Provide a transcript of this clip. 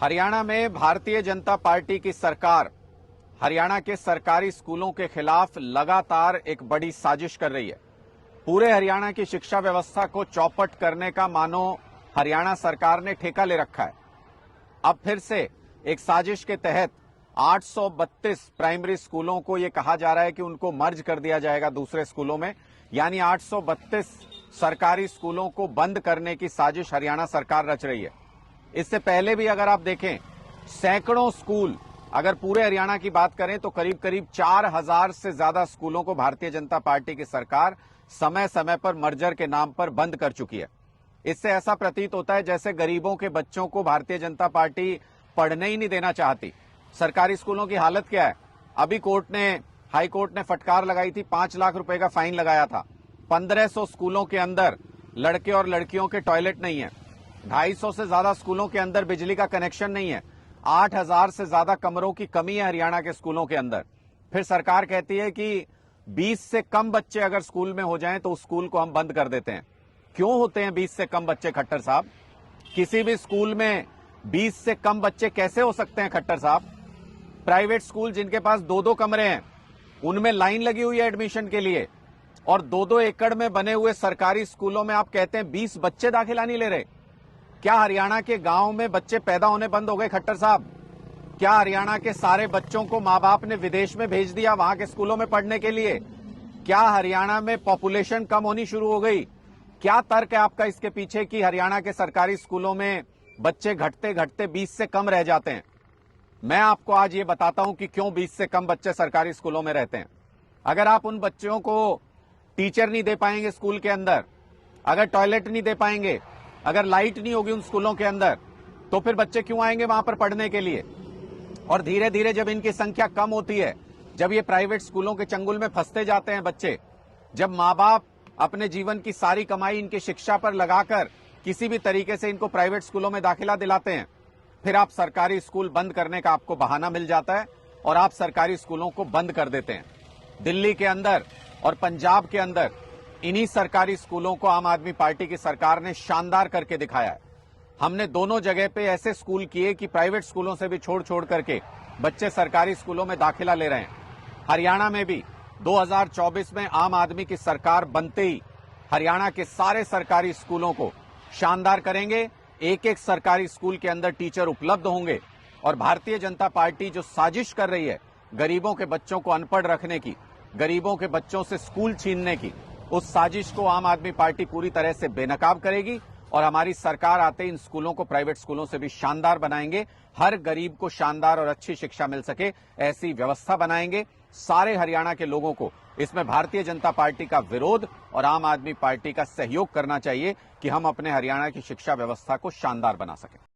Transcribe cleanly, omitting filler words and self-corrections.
हरियाणा में भारतीय जनता पार्टी की सरकार हरियाणा के सरकारी स्कूलों के खिलाफ लगातार एक बड़ी साजिश कर रही है। पूरे हरियाणा की शिक्षा व्यवस्था को चौपट करने का मानो हरियाणा सरकार ने ठेका ले रखा है। अब फिर से एक साजिश के तहत 832 प्राइमरी स्कूलों को यह कहा जा रहा है कि उनको मर्ज कर दिया जाएगा दूसरे स्कूलों में, यानी 832 सरकारी स्कूलों को बंद करने की साजिश हरियाणा सरकार रच रही है। इससे पहले भी अगर आप देखें, सैकड़ों स्कूल, अगर पूरे हरियाणा की बात करें तो करीब करीब 4000 से ज्यादा स्कूलों को भारतीय जनता पार्टी की सरकार समय समय पर मर्जर के नाम पर बंद कर चुकी है। इससे ऐसा प्रतीत होता है जैसे गरीबों के बच्चों को भारतीय जनता पार्टी पढ़ने ही नहीं देना चाहती। सरकारी स्कूलों की हालत क्या है? अभी हाई कोर्ट ने फटकार लगाई थी, 5 लाख रुपए का फाइन लगाया था। 1500 स्कूलों के अंदर लड़के और लड़कियों के टॉयलेट नहीं है। 250 से ज्यादा स्कूलों के अंदर बिजली का कनेक्शन नहीं है। 8000 से ज्यादा कमरों की कमी है हरियाणा के स्कूलों के अंदर। फिर सरकार कहती है कि 20 से कम बच्चे अगर स्कूल में हो जाएं तो उस स्कूल को हम बंद कर देते हैं। क्यों होते हैं 20 से कम बच्चे, खट्टर साहब? किसी भी स्कूल में 20 से कम बच्चे कैसे हो सकते हैं, खट्टर साहब? प्राइवेट स्कूल जिनके पास 2-2 कमरे हैं, उनमें लाइन लगी हुई है एडमिशन के लिए, और 2-2 एकड़ में बने हुए सरकारी स्कूलों में आप कहते हैं 20 बच्चे दाखिला नहीं ले रहे। क्या हरियाणा के गांव में बच्चे पैदा होने बंद हो गए, खट्टर साहब? क्या हरियाणा के सारे बच्चों को मां बाप ने विदेश में भेज दिया वहां के स्कूलों में पढ़ने के लिए? क्या हरियाणा में पॉपुलेशन कम होनी शुरू हो गई? क्या तर्क है आपका इसके पीछे कि हरियाणा के सरकारी स्कूलों में बच्चे घटते घटते 20 से कम रह जाते हैं? मैं आपको आज ये बताता हूं कि क्यों 20 से कम बच्चे सरकारी स्कूलों में रहते हैं। अगर आप उन बच्चों को टीचर नहीं दे पाएंगे स्कूल के अंदर, अगर टॉयलेट नहीं दे पाएंगे, अगर लाइट नहीं होगी उन स्कूलों के अंदर, तो फिर बच्चे क्यों आएंगे वहां पर पढ़ने के लिए? और धीरे धीरे जब इनकी संख्या कम होती है, जब ये प्राइवेट स्कूलों के चंगुल में फंसते जाते हैं बच्चे, जब माँ बाप अपने जीवन की सारी कमाई इनकी शिक्षा पर लगाकर किसी भी तरीके से इनको प्राइवेट स्कूलों में दाखिला दिलाते हैं, फिर आप सरकारी स्कूल बंद करने का आपको बहाना मिल जाता है और आप सरकारी स्कूलों को बंद कर देते हैं। दिल्ली के अंदर और पंजाब के अंदर इन्हीं सरकारी स्कूलों को आम आदमी पार्टी की सरकार ने शानदार करके दिखाया है। हमने दोनों जगह पे ऐसे स्कूल किए कि प्राइवेट स्कूलों से भी छोड़ करके बच्चे सरकारी स्कूलों में दाखिला ले रहे हैं। हरियाणा में भी 2024 में आम आदमी की सरकार बनते ही हरियाणा के सारे सरकारी स्कूलों को शानदार करेंगे। एक एक सरकारी स्कूल के अंदर टीचर उपलब्ध होंगे और भारतीय जनता पार्टी जो साजिश कर रही है गरीबों के बच्चों को अनपढ़ रखने की, गरीबों के बच्चों से स्कूल छीनने की, उस साजिश को आम आदमी पार्टी पूरी तरह से बेनकाब करेगी और हमारी सरकार आते ही इन स्कूलों को प्राइवेट स्कूलों से भी शानदार बनाएंगे। हर गरीब को शानदार और अच्छी शिक्षा मिल सके ऐसी व्यवस्था बनाएंगे। सारे हरियाणा के लोगों को इसमें भारतीय जनता पार्टी का विरोध और आम आदमी पार्टी का सहयोग करना चाहिए कि हम अपने हरियाणा की शिक्षा व्यवस्था को शानदार बना सकें।